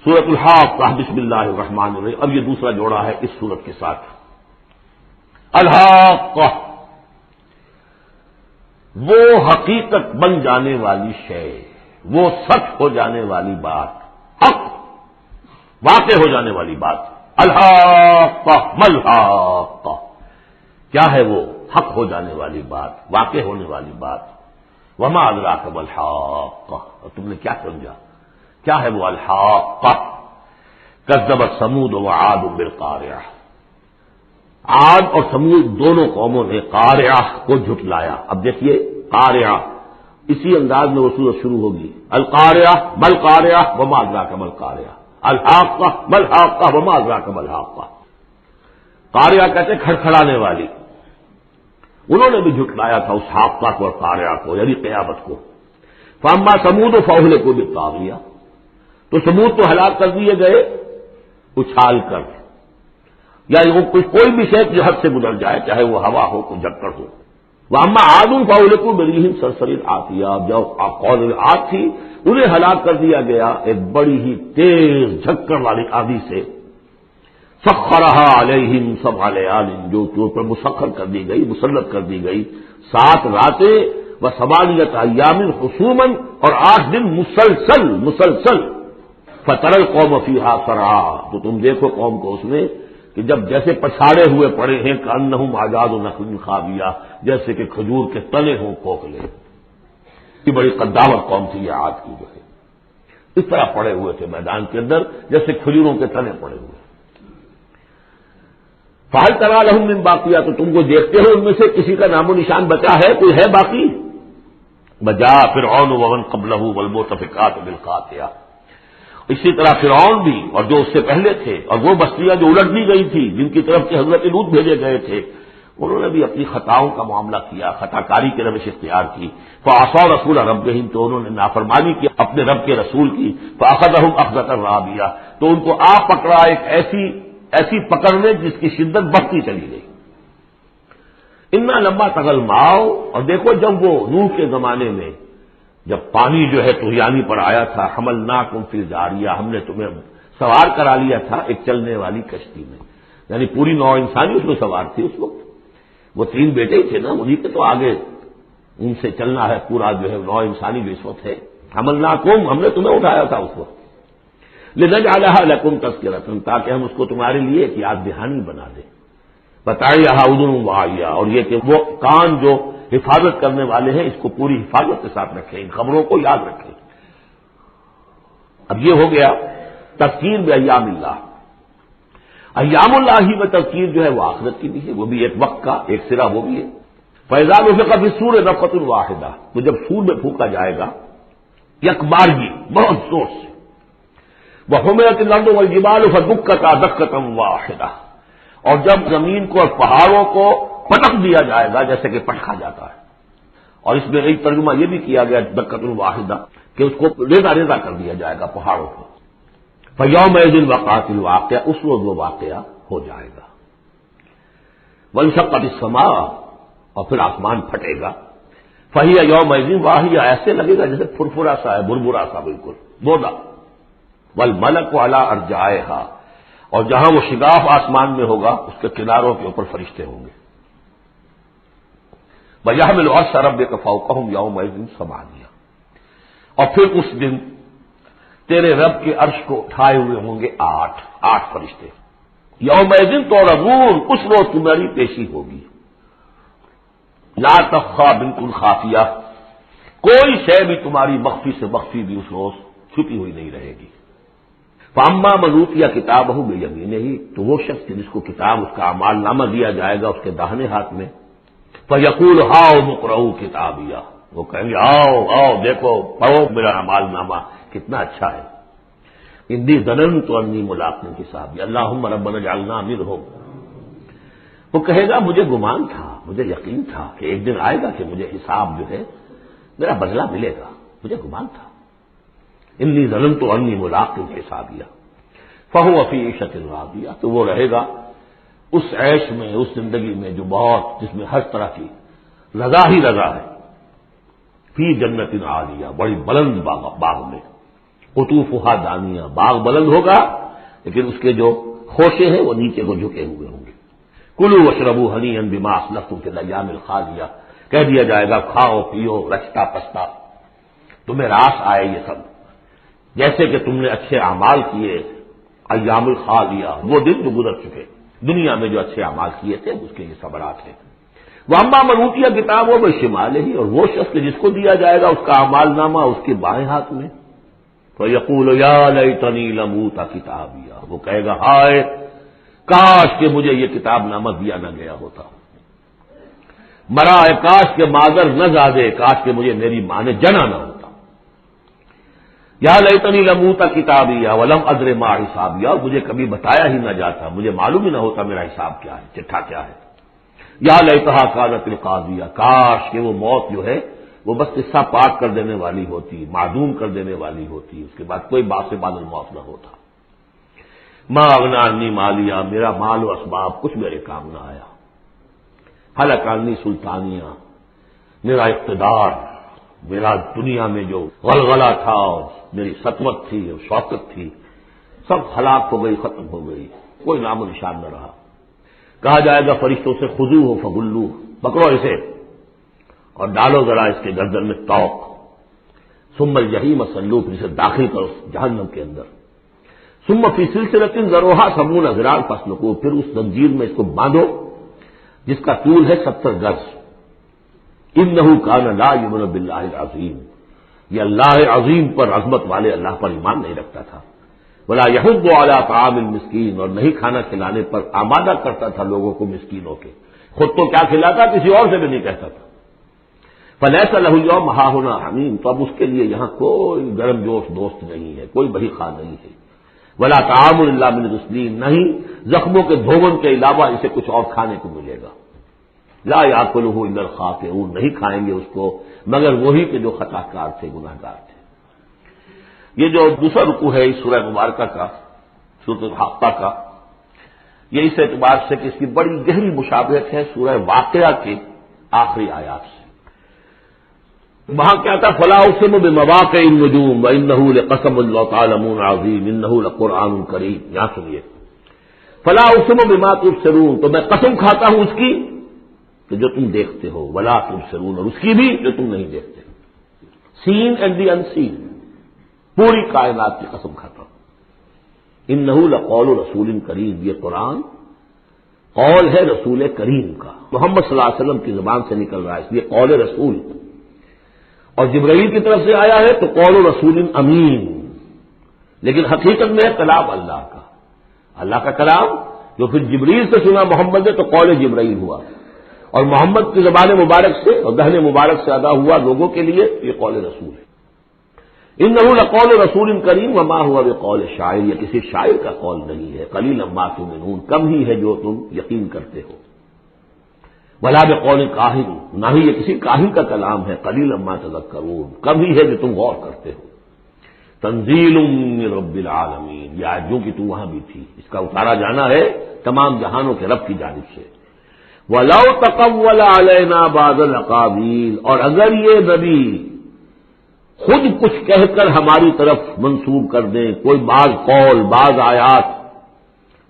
سورۃ الحاقہ بسم اللہ الرحمن الرحیم. اب یہ دوسرا جوڑا ہے اس سورت کے ساتھ. الحاقہ وہ حقیقت بن جانے والی شے، وہ سچ ہو جانے والی بات، حق واقع ہو جانے والی بات. الحاقہ ملحاقہ، کیا ہے وہ حق ہو جانے والی بات، واقع ہونے والی بات. وما ادراک ملحاقہ، اور تم نے کیا سمجھا کیا ہے وہ الحاقہ. کذبت ثمود وعاد بالقارعہ، عاد اور سمود دونوں قوموں نے قارعہ کو جھٹلایا. اب دیکھیے قارعہ اسی انداز میں وہ سورت شروع ہوگی. القارعہ مل قارعہ وما ادراک مل قارعہ، الحاقہ مل حاقہ وما ادراک مل حاقہ. قارعہ کہتے کھڑکھڑانے والی، انہوں نے بھی جھٹلایا تھا اس حاقہ کو اور قارعہ کو، یعنی قیامت کو. فاما ثمود فاہلکوا بالطاغیہ، تو سمود تو ہلاک کر دیے گئے اچھال کر، یعنی وہ کوئی بھی شے جو حد سے گزر جائے، چاہے وہ ہوا ہو کوئی جھکڑ ہو. واما عاد فاہلکوا بريح صرصر عاتیہ، جو قوم عاد تھی انہیں ہلاک کر دیا گیا ایک بڑی ہی تیز جھکڑ والی آندھی سے. سخرها علیہم سبع لیال، جو پر مسخر کر دی گئی، مسلط کر دی گئی 7 راتیں وثمانیۃ ایام حسوما، اور 8 دن مسلسل. فتر القوم فیہا صرعا، تو تم دیکھو قوم کو اس میں کہ جب جیسے پچھاڑے ہوئے پڑے ہیں، کأنہم اعجاز نخل خاویہ، جیسے کہ کھجور کے تنے ہوں کھوکھلے. یہ بڑی قدامت قوم تھی یہ عاد کی، جو ہے اس طرح پڑے ہوئے تھے میدان کے اندر جیسے کھجوروں کے تنے پڑے ہوئے. فہل تری لہم من باقیہ، تو تم کو دیکھتے ہو ان میں سے کسی کا نام و نشان بچا ہے، کوئی ہے باقی؟ وجاء فرعون ومن قبلہ والمؤتفکات بالخاطئہ، اسی طرح فرعون بھی اور جو اس سے پہلے تھے، اور وہ بستیاں جو الٹ دی گئی تھی جن کی طرف سے حضرت لوط بھیجے گئے تھے، انہوں نے بھی اپنی خطاؤں کا معاملہ کیا، خطا کاری کی روش اختیار کی. فعصوا رسول ربہم، تو انہوں نے نافرمانی کی اپنے رب کے رسول کی. فاخذہم اخذۃ رابیہ، تو ان کو آ پکڑا ایک ایسی پکڑنے جس کی شدت بڑھتی چلی گئی. انا لما طغى الماء، اور دیکھو جب وہ نوح کے زمانے میں جب پانی جو ہے طغیانی پر آیا تھا، حملناکم فی الجاریہ، ہم نے تمہیں سوار کرا لیا تھا ایک چلنے والی کشتی میں، یعنی پوری نوع انسانی اس میں سوار تھی اس وقت. وہ 3 بیٹے ہی تھے نا، انہیں کے تو آگے ان سے چلنا ہے پورا جو ہے نوع انسانی جو اس وقت ہے. حملناکم، ہم نے تمہیں اٹھایا تھا اس وقت. لنجعلها لکم تذکرۃ، تاکہ ہم اس کو تمہارے لیے ایک یاد دہانی بنا دیں. بتائیہا اذن واعیہ، اور یہ کہ وہ کان جو حفاظت کرنے والے ہیں اس کو پوری حفاظت کے ساتھ رکھیں، ان خبروں کو یاد رکھیں. اب یہ ہو گیا تذکیر بایام اللہ. ایام اللہ ہی میں تذکیر جو ہے وہ آخرت کی بھی ہے، وہ بھی ایک وقت کا ایک سرا وہ بھی ہے. فاذا نفخ فی الصور نفخۃ واحدہ، تو جب سور میں پھونکا جائے گا یک بارگی بہت زور سے. وحملت الارض والجبال فدکتا دکۃ واحدہ، اور جب زمین کو اور پہاڑوں کو پٹک دیا جائے گا جیسے کہ پٹکا جاتا ہے. اور اس میں ایک ترجمہ یہ بھی کیا گیا دکۃ واحدہ کہ اس کو ریزہ ریزہ کر دیا جائے گا پہاڑوں کو. فیومئذ وقعت الواقعہ، اس روز وہ واقعہ ہو جائے گا. وانشقت السماء، اور پھر آسمان پھٹے گا. فہی یومئذ واہیہ، ایسے لگے گا جیسے پھرپھرا سا ہے، بربرا سا بالکل بودا. والملک علی ارجائہا، اور جہاں وہ شگاف آسمان میں ہوگا اس کے کناروں کے اوپر فرشتے ہوں گے. وَيَحْمِلُ عَرْشَ رَبِّكَ فَوْقَهُمْ يَوْمَئِذٍ ثَمَانِیَةٌ، اور پھر اس دن تیرے رب کے عرش کو اٹھائے ہوئے ہوں گے 8 فرشتے. یومئذ تعرضون، اس روز تمہاری پیشی ہوگی. لا تخفی منکم خافیہ، کوئی شے بھی تمہاری مخفی سے مخفی بھی اس روز چھپی ہوئی نہیں رہے گی. فاما من اوتی کتابہ بیمینہ، تو وہ شخص جس کو کتاب اس کا اعمال نامہ دیا جائے گا اس کے داہنے ہاتھ میں. فیقول ہاؤم اقرؤوا کتابیہ، وہ کہیں گے آؤ دیکھو پڑھو میرا اعمال نامہ کتنا اچھا ہے. انی ظننت انی ملاق حسابی اللہم ربنا اجعلنا منہم. وہ کہے گا مجھے گمان تھا، مجھے یقین تھا کہ ایک دن آئے گا کہ مجھے حساب جو ہے میرا بدلہ ملے گا، مجھے گمان تھا. انی ظننت انی ملاق حسابیہ فہو فی عیشۃ راضیہ، تو وہ رہے گا اس عیش میں، اس زندگی میں جو بہت، جس میں ہر طرح کی رضا ہی رضا ہے. فی جنت عالیہ، بڑی بلند باغ میں. قطوفھا دانیہ، باغ بلند ہوگا لیکن اس کے جو خوشے ہیں وہ نیچے کو جھکے ہوئے ہوں گے۔ کلوا واشربوا ہنیئا بما اسلفتم فی الایام الخالیہ، کہہ دیا جائے گا کھاؤ پیو رچتا پستا، تمہیں راس آئے یہ سب، جیسے کہ تم نے اچھے اعمال کیے ایام الخالیہ، وہ دن جو گزر چکے، دنیا میں جو اچھے اعمال کیے تھے اس کے یہ ثمرات ہیں۔ واما من اوتی کتابہ بشمالہ، اور وہ شخص جس کو دیا جائے گا اس کا اعمال نامہ اس کے بائیں ہاتھ میں، فیقول یا لیتنی لم اوت کتابیہ، وہ کہے گا ہائے کاش کہ مجھے یہ کتاب نامہ دیا نہ گیا ہوتا، مرا ہے کاش کہ مادر نہ زادے، کاش کہ مجھے میری ماں نے جنا نہ ہوتا، یا لیتنی لم اوت کتابیہ ولم ادر ما حسابیہ، مجھے کبھی بتایا ہی نہ جاتا، مجھے معلوم ہی نہ ہوتا میرا حساب کیا ہے، چٹھا کیا ہے، یا لیتہا کانت القاضیہ، کاش کہ وہ موت جو ہے وہ بس قصہ پاک کر دینے والی ہوتی، معدوم کر دینے والی ہوتی، اس کے بعد کوئی باعث بعد الموت نہ ہوتا۔ ما اغنی عنی مالیہ، میرا مال و اسباب کچھ میرے کام نہ آیا، ہلک عنی سلطانیہ، میرا اقتدار، میرا دنیا میں جو غلغلہ تھا اور میری سطوت تھی اور شوکت تھی سب ہلاک ہو گئی، ختم ہو گئی، کوئی نام و نشان نہ رہا۔ کہا جائے گا فرشتوں سے خذوہ فغلوہ، پکڑو اسے اور ڈالو ذرا اس کے گردن میں توق، ثم الجحیم صلوہ، پھر اسے داخل کرو جہنم کے اندر، ثم فی سلسلۃ ذرعھا 70 ذراعا فاسلکوہ، پھر اس زنجیر میں اس کو باندھو جس کا طول ہے 70 گز، انہ کان لا یؤمن باللہ العظیم، یہ اللہ عظیم پر، عظمت والے اللہ پر ایمان نہیں رکھتا تھا، ولا یحض علی طعام المسکین، اور نہیں کھانا کھلانے پر آمادہ کرتا تھا لوگوں کو مسکینوں کے، خود تو کیا کھلاتا کسی اور سے بھی نہیں کہتا تھا۔ فلیس لہ اليوم ہاہنا حمیم، تو اب اس کے لیے یہاں کوئی گرم جوش دوست نہیں ہے، کوئی بڑی خواہ نہیں ہے، ولا طعام الا من غسلین، نہیں زخموں کے دھون کے علاوہ اسے کچھ اور کھانے کو ملے گا، لا یاکلہ الا الخاطئون، نہیں کھائیں گے اس کو مگر وہی کہ جو خطا کار تھے، گناہ گار تھے۔ یہ جو دوسرا رکوع ہے اس سورہ مبارکہ کا، سورۃ الحاقہ کا، یہ اس اعتبار سے کہ اس کی بڑی گہری مشابہت ہے سورہ واقعہ کے آخری آیات سے۔ وہاں کیا تھا، فلا اقسم بمواقع النجوم وانہ لقسم لو تعلمون عظیم انہ لقرآن کریم، یہاں سنیے، فلا اقسم بما تبصرون، تو میں قسم کھاتا ہوں اس کی کہ جو تم دیکھتے ہو، ولا تبصرون، اور اس کی بھی جو تم نہیں دیکھتے، سین اینڈ دی ان سین، پوری کائنات کی قسم کھاتا ہوں۔ انہ لقول رسول کریم، یہ قرآن قول ہے رسول کریم کا، محمد صلی اللہ علیہ وسلم کی زبان سے نکل رہا ہے، اس لیے قول رسول، اور جبرائیل کی طرف سے آیا ہے تو قول رسول امین، لیکن حقیقت میں ہے کلام اللہ کا، اللہ کا کلام جو پھر جبریل سے سنا محمد نے تو قول جبرائیل ہوا، اور محمد کی زبان مبارک سے اور دہن مبارک سے ادا ہوا لوگوں کے لیے، یہ قول رسول ہے۔ انہ لقول رسول کریم وما هو بقول شاعر، یہ کسی شاعر کا قول نہیں ہے، قلیلا ما تؤمنون، کم ہی ہے جو تم یقین کرتے ہو، ولا بقول کاہن، نہ ہی یہ کسی کاہن کا کلام ہے، قلیلا ما تذکرون، کم ہی ہے جو تم غور کرتے ہو۔ تنزیل من رب العالمین، یہ آیتوں کی تو وہاں بھی تھی، اس کا اتارا جانا ہے تمام جہانوں کے رب کی جانب سے۔ وَلَوْ تَقَوَّلَ عَلَيْنَا بَعْضَ الْأَقَاوِيلِ، اور اگر یہ نبی خود کچھ کہہ کر ہماری طرف منسوب کر دیں، کوئی بعض قول بعض آیات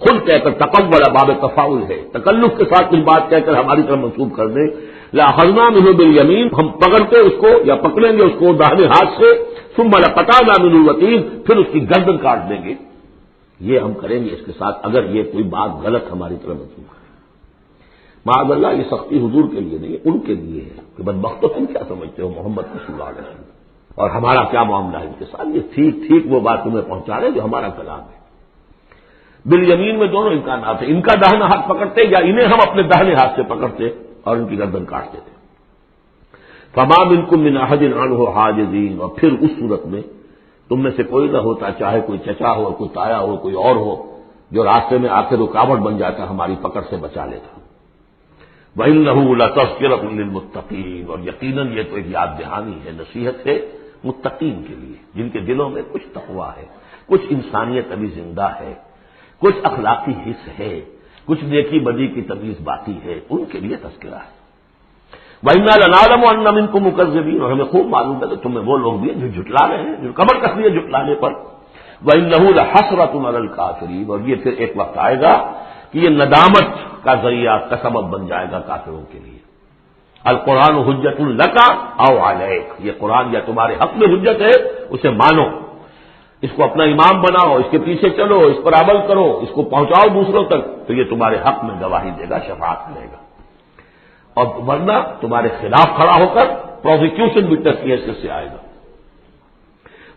خود کہہ کر، تقول باب تفاعل ہے، تکلف کے ساتھ کچھ بات کہہ کر ہماری طرف منسوب کر دیں، لَأَخَذْنَا مِنْهُ بِالْيَمِينِ، ہم پکڑتے اس کو یا پکڑیں گے اس کو داہنے ہاتھ سے، ثُمَّ لَقَطَعْنَا مِنْهُ الْوَتِينَ، پھر اس کی گردن کاٹ دیں گے، یہ ہم کریں گے اس کے ساتھ اگر یہ کوئی بات غلط ہماری طرف منسوب کرے۔ معاذ اللہ، یہ سختی حضور کے لیے نہیں، ان کے لیے ہے کہ بدبختو تم کیا سمجھتے ہو محمد صلی اللہ علیہ وسلم، اور ہمارا کیا معاملہ ہے ان کے ساتھ، یہ ٹھیک ٹھیک وہ بات تمہیں پہنچا رہے جو ہمارا کلام ہے۔ بالیمین میں دونوں امکانات ہیں، ان کا داہنا ہاتھ پکڑتے یا انہیں ہم اپنے داہنے ہاتھ سے پکڑتے اور ان کی گردن کاٹتے تھے۔ فما منکم من احد عنہ حاجزین، اور پھر اس صورت میں تم میں سے کوئی نہ ہوتا، چاہے کوئی چچا ہو، کوئی تایا ہو، کوئی اور ہو، جو راستے میں آ کے رکاوٹ بن جاتا ہماری پکڑ سے بچا لیتا۔ وَإِنَّهُ لَتَذْكِرَةٌ لِّلْمُتَّقِينَ، اور یقیناً یہ تو ایک یاد دہانی ہے، نصیحت ہے متقین کے لیے، جن کے دلوں میں کچھ تقویٰ ہے، کچھ انسانیت ابھی زندہ ہے، کچھ اخلاقی حس ہے، کچھ نیکی بدی کی تمیز باقی ہے، ان کے لیے تذکرہ ہے۔ وَإِنَّا لَنَعْلَمُ أَنَّ مِنكُم مُّكَذِّبِينَ، اور ہمیں خوب معلوم ہے کہ تم میں وہ لوگ بھی ہیں جو جھٹلا رہے ہیں، جو کمر کس لیے جھٹلانے پر۔ وَإِنَّهُ لَحَسْرَةٌ عَلَى الْكَافِرِينَ، اور یہ پھر ایک وقت آئے گا کہ یہ ندامت کا ذریعہ کا سبب بن جائے گا کافروں کے لیے۔ القرآن حجت لک او علیک، یہ قرآن یا تمہارے حق میں حجت ہے، اسے مانو، اس کو اپنا امام بناؤ، اس کے پیچھے چلو، اس پر عمل کرو، اس کو پہنچاؤ دوسروں تک، تو یہ تمہارے حق میں گواہی دے گا، شفاعت کرے گا، اور ورنہ تمہارے خلاف کھڑا ہو کر پروزیکیوشن وٹنس کیس سے آئے گا۔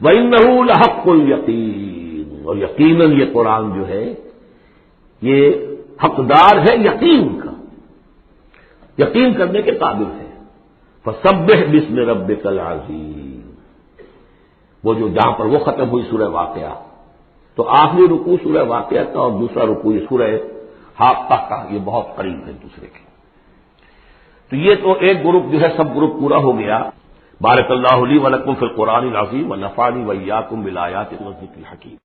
وَإِنَّهُ لَحَقُّ الْيَقِينِ، اور یقیناً یہ قرآن جو ہے یہ حقدار ہے یقین کا، یقین کرنے کے قابل ہے۔ فَسَبِّحْ بِاسْمِ رَبِّكَ الْعَظِيمِ، وہ جو جہاں پر وہ ختم ہوئی سورہ واقعہ، تو آخری رکوع سورہ واقعہ کا اور دوسرا رکوع یہ سورہ حاقہ کا، یہ بہت قریب ہے دوسرے کے۔ تو یہ تو ایک گروپ جو ہے سب گروپ پورا ہو گیا۔ بارک اللہ لی و لکم فی القرآن العظیم و نفعنی و ایاکم بالآیات والذکر الحکیم۔